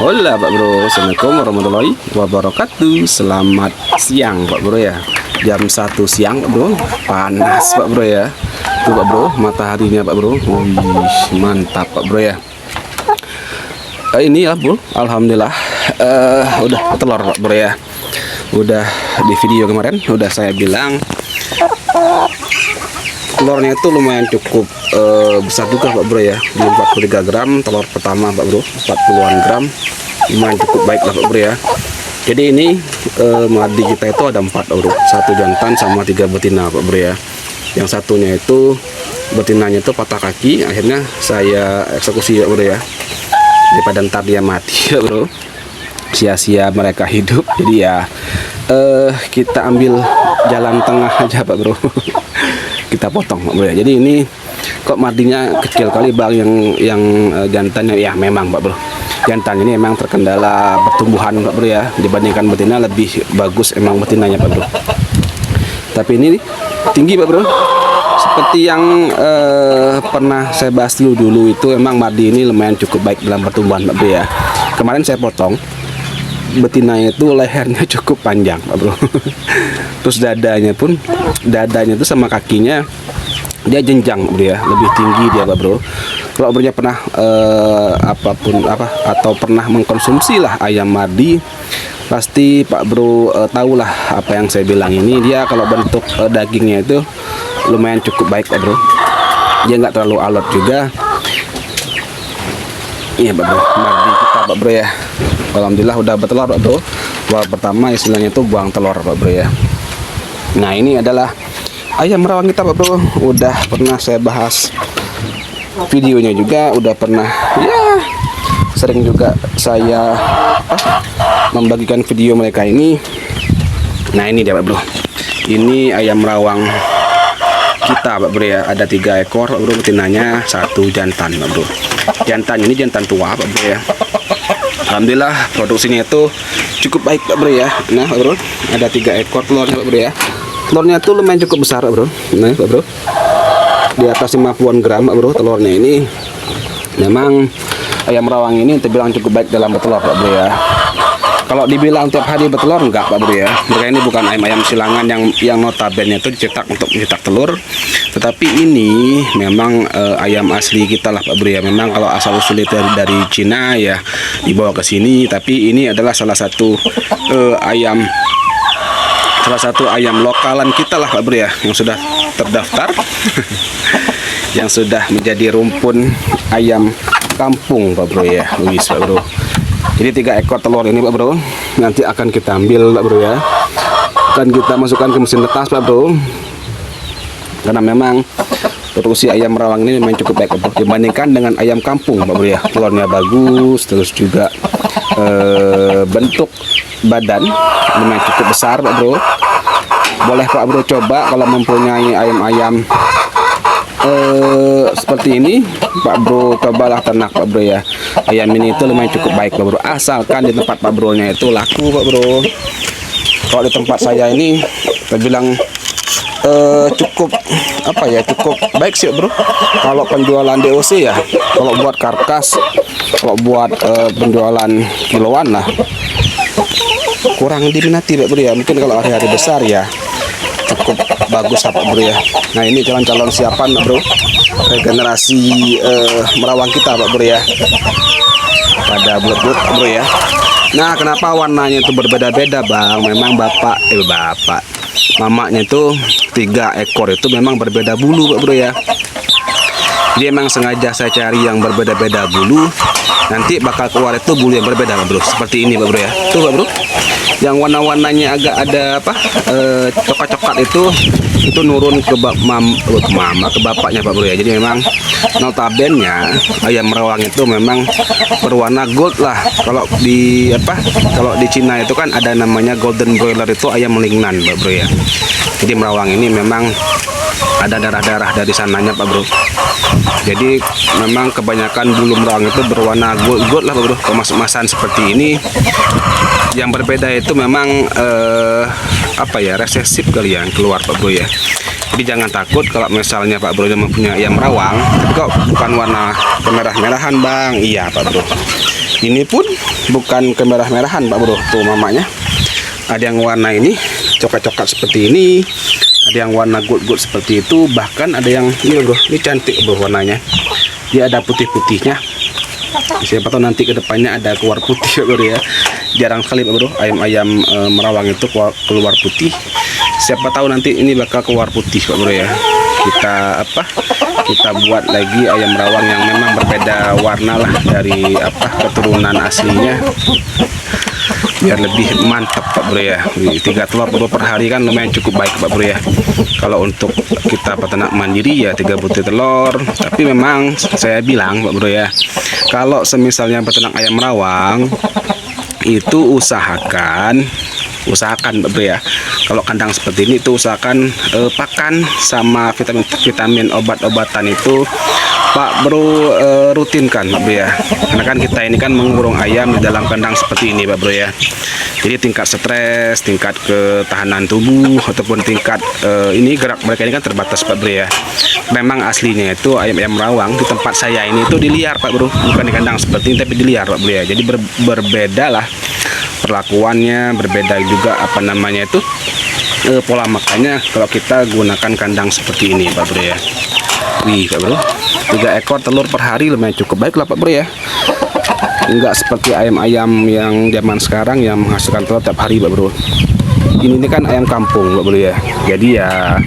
Hola Pak Bro, Assalamualaikum warahmatullahi wabarakatuh. Selamat siang Pak Bro ya. Jam 1 siang Pak Bro. Panas Pak Bro ya. Tuh Pak Bro, mataharinya Pak Bro. Wih, mantap Pak Bro ya. Ini ya Bro, alhamdulillah udah telur Pak Bro ya. Udah di video kemarin udah saya bilang telurnya itu lumayan cukup besar juga Pak Bro ya, di 43 gram telur pertama Pak Bro, 40-an gram, lumayan cukup baik lah Pak Bro ya. Jadi ini madi kita itu ada 4 Pak Bro, 1 jantan sama 3 betina Pak Bro ya. Yang satunya itu betinanya itu patah kaki, akhirnya saya eksekusi Pak Bro ya, daripada ntar dia mati Pak Bro, sia-sia mereka hidup. Jadi ya kita ambil jalan tengah aja Pak Bro. Kita potong Pak Bro ya. Jadi ini kok madinya kecil kali Bang, yang jantannya ya memang Pak Bro. Jantan ini emang terkendala pertumbuhan Pak Bro ya, dibandingkan betina lebih bagus emang betinanya Pak Bro. Tapi ini tinggi Pak Bro. Seperti yang pernah saya bahas dulu itu, emang madi ini lumayan cukup baik dalam pertumbuhan Pak Bro ya. Kemarin saya potong betinanya itu lehernya cukup panjang Pak Bro. Terus dadanya itu sama kakinya dia jenjang Bro ya, lebih tinggi dia Pak Bro. Kalau Bro nya pernah atau pernah mengkonsumsi lah ayam madi, pasti Pak Bro tahulah apa yang saya bilang ini. Dia kalau bentuk dagingnya itu lumayan cukup baik Pak Bro. Dia nggak terlalu alot juga. Iya Pak Bro, madi kita Pak Bro ya. Alhamdulillah udah bertelur Pak Bro. Wah, pertama istilahnya itu buang telur Pak Bro ya. Nah, ini adalah ayam rawang kita Pak Bro. Udah pernah saya bahas videonya juga, udah pernah ya sering juga saya membagikan video mereka ini. Nah, ini dia Pak Bro. Ini ayam rawang kita Pak Bro ya. Ada 3 ekor Pak Bro, betinanya 1 jantan Pak Bro. Jantan ini jantan tua Pak Bro ya. Alhamdulillah produksinya itu cukup baik Pak Bro ya. Nah Pak Bro, ada 3 ekor telurnya Pak Bro ya. Telurnya tuh lumayan cukup besar Pak Bro. Nah Pak Bro, di atas 50-an gram Pak Bro telurnya ini. Memang ayam rawang ini terbilang cukup baik dalam bertelur Pak Bro ya. Kalau dibilang tiap hari bertelur enggak Pak Bro ya. Mereka ini bukan ayam-ayam silangan yang notabene itu dicetak untuk mencetak telur. Tetapi ini memang ayam asli kita lah Pak Bro ya. Memang kalau asal usulnya dari Cina ya dibawa ke sini. Tapi ini adalah salah satu ayam lokalan kita lah Pak Bro ya, yang sudah terdaftar, yang sudah menjadi rumpun ayam kampung Pak Bro ya. Wis Pak Bro. Jadi 3 ekor telur ini Pak Bro, nanti akan kita ambil Pak Bro ya. Akan kita masukkan ke mesin netas Pak Bro. Karena memang produksi ayam rawang ini memang cukup baik Pak Bro, dibandingkan dengan ayam kampung Pak Bro ya. Telurnya bagus, terus juga bentuk badan lumayan cukup besar Pak Bro. Boleh Pak Bro coba kalau mempunyai ayam-ayam seperti ini Pak Bro, cobalah ternak Pak Bro ya. Ayam ini itu lumayan cukup baik Pak Bro, asalkan di tempat Pak Bro nya itu laku Pak Bro. Kalau di tempat saya ini terbilang cukup cukup baik sih Bro. Kalau penjualan DOC ya, kalau buat karkas, kalau buat penjualan kiloan lah kurang diminati Pak Bro ya. Mungkin kalau hari-hari besar ya cukup bagus Pak Bro ya. Nah, ini calon-calon siapan Pak Bro, regenerasi merawang kita Pak Bro ya, pada bulat-bulat Pak Bro ya. Nah, kenapa warnanya itu berbeda-beda Bang? Memang mamanya itu 3 ekor itu memang berbeda bulu Pak Bro ya. Jadi emang sengaja saya cari yang berbeda-beda bulu, nanti bakal keluar itu bulu yang berbeda Pak Bro. Seperti ini Pak Bro ya. Tuh Pak Bro, yang warna-warnanya agak ada coklat-coklat itu nurun ke bapaknya Pak Bro ya. Jadi memang notabene ayam rawang itu memang berwarna gold lah. Kalau di Cina itu kan ada namanya golden broiler, itu ayam lingnan Pak Bro ya. Jadi merawang ini memang ada darah-darah dari sananya Pak Bro. Jadi memang kebanyakan bulu merawang itu berwarna gold lah Pak Bro. Kemas-kemasan seperti ini. Yang berbeda itu memang resesif kali yang keluar Pak Bro ya. Jadi jangan takut kalau misalnya Pak Bro mempunyai ayam rawang, tapi kok bukan warna kemerah-merahan Bang. Iya Pak Bro, Ini pun bukan kemerah-merahan Pak Bro. Tuh mamanya. Ada yang warna ini coklat-coklat seperti ini. Ada yang warna gold-gold seperti itu. Bahkan ada yang ini Bro. Ini cantik Bro warnanya. Dia ada putih-putihnya. Siapa tahu nanti kedepannya ada keluar putih Pak Bro ya. Jarang sekali Pak Bro ayam-ayam merawang itu keluar putih. Siapa tahu nanti ini bakal keluar putih Pak Bro ya. Kita buat lagi ayam rawang yang memang berbeda warna lah dari keturunan aslinya, biar lebih mantap Pak Bro ya. 3 telur Pak Bro per hari kan lumayan cukup baik Pak Bro ya. Kalau untuk kita peternak mandiri ya 3 butir telur. Tapi memang saya bilang Pak Bro ya, kalau semisalnya peternak ayam rawang itu usahakan Pak Bro ya, kalau kandang seperti ini itu usahakan pakan sama vitamin obat-obatan itu Pak Bro rutinkan Pak Bro ya. Karena kan kita ini kan mengurung ayam di dalam kandang seperti ini Pak Bro ya. Jadi tingkat stres, tingkat ketahanan tubuh ataupun tingkat ini gerak mereka ini kan terbatas Pak Bro ya. Memang aslinya itu ayam-ayam rawang di tempat saya ini itu diliar Pak Bro, bukan di kandang seperti ini tapi diliar Pak Bro ya. Jadi berbeda lah perlakuannya, berbeda juga pola makannya kalau kita gunakan kandang seperti ini Pak Bro ya. Wih Pak Bro, 3 ekor telur per hari lumayan cukup baik lah Pak Bro ya. Enggak seperti ayam-ayam yang zaman sekarang yang menghasilkan telur tiap hari Pak Bro. Ini kan ayam kampung Pak Bro ya. Jadi ya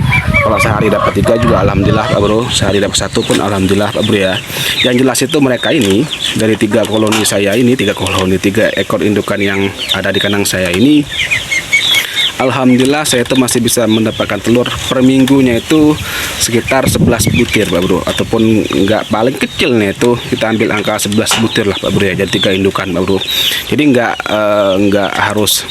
kalau sehari dapat 3 juga alhamdulillah Pak Bro, sehari dapat 1 pun alhamdulillah Pak Bro ya. Yang jelas itu mereka ini dari 3 koloni saya ini, 3 ekor indukan yang ada di kandang saya ini, alhamdulillah saya itu masih bisa mendapatkan telur per minggunya itu sekitar 11 butir Pak Bro, ataupun enggak paling kecilnya itu kita ambil angka 11 butir lah Pak Bro ya. Jadi 3 indukan Pak Bro. Jadi enggak harus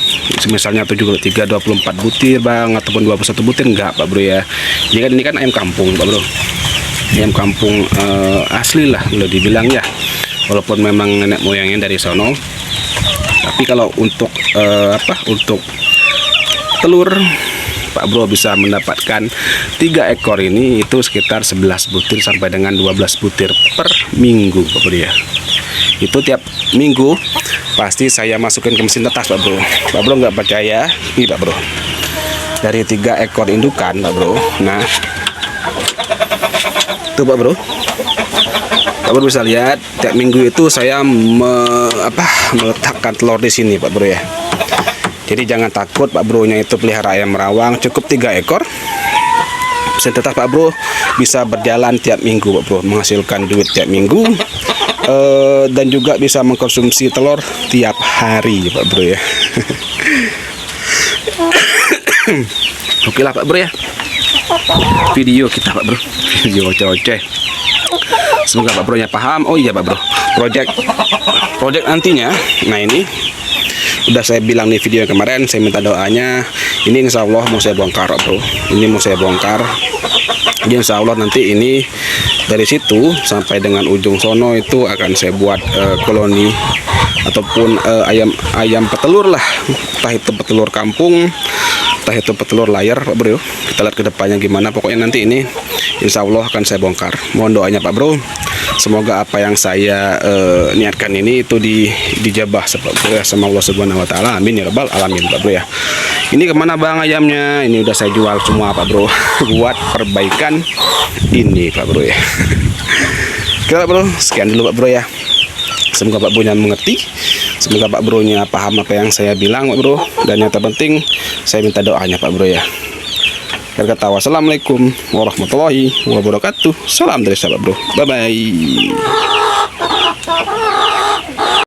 misalnya 23 24 butir Bang ataupun 21 butir enggak Pak Bro ya. Jadi kan ini kan ayam kampung Pak Bro. Ayam kampung asli lah boleh dibilang ya. Walaupun memang nenek moyangnya dari sono. Tapi kalau untuk untuk telur Pak Bro bisa mendapatkan 3 ekor ini itu sekitar 11 butir sampai dengan 12 butir per minggu Pak Bro ya. Itu tiap minggu pasti saya masukin ke mesin tetas Pak Bro. Pak Bro nggak percaya, ini Pak Bro, dari 3 ekor indukan Pak Bro. Nah tuh Pak Bro, Pak Bro bisa lihat tiap minggu itu saya meletakkan telur di sini Pak Bro ya. Jadi jangan takut Pak Bro nya itu pelihara ayam rawang, cukup 3 ekor. Mesin tetas Pak Bro bisa berjalan tiap minggu Pak Bro, menghasilkan duit tiap minggu, dan juga bisa mengkonsumsi telur tiap hari Pak Bro ya. Oke lah Pak Bro ya, video kita Pak Bro, video oceh-oceh. Semoga Pak Bro nya paham. Oh iya Pak Bro, project nantinya, nah ini udah saya bilang di video yang kemarin, saya minta doanya. Ini insya Allah mau saya bongkar Bro, ini mau saya bongkar. Jadi insya Allah nanti ini dari situ sampai dengan ujung sono itu akan saya buat koloni ataupun ayam petelur lah, entah itu petelur kampung, entah itu petelur layar Pak Bro. Kita lihat ke depannya gimana. Pokoknya nanti ini insya Allah akan saya bongkar. Mohon doanya Pak Bro, semoga apa yang saya niatkan ini itu dijabah sama Allah Subhanahu wa taala. Amin ya rabbal alamin Pak Bro ya. Ini kemana Bang ayamnya? Ini udah saya jual semua Pak Bro buat perbaikan ini Pak Bro ya. Oke Pak Bro, sekian dulu Pak Bro ya. Semoga Pak Bro nya mengerti, semoga Pak Bro nya paham apa yang saya bilang Pak Bro. Dan yang terpenting saya minta doanya Pak Bro ya. Akhir kata, wassalamualaikum warahmatullahi wabarakatuh. Salam dari sahabat Bro. Bye bye.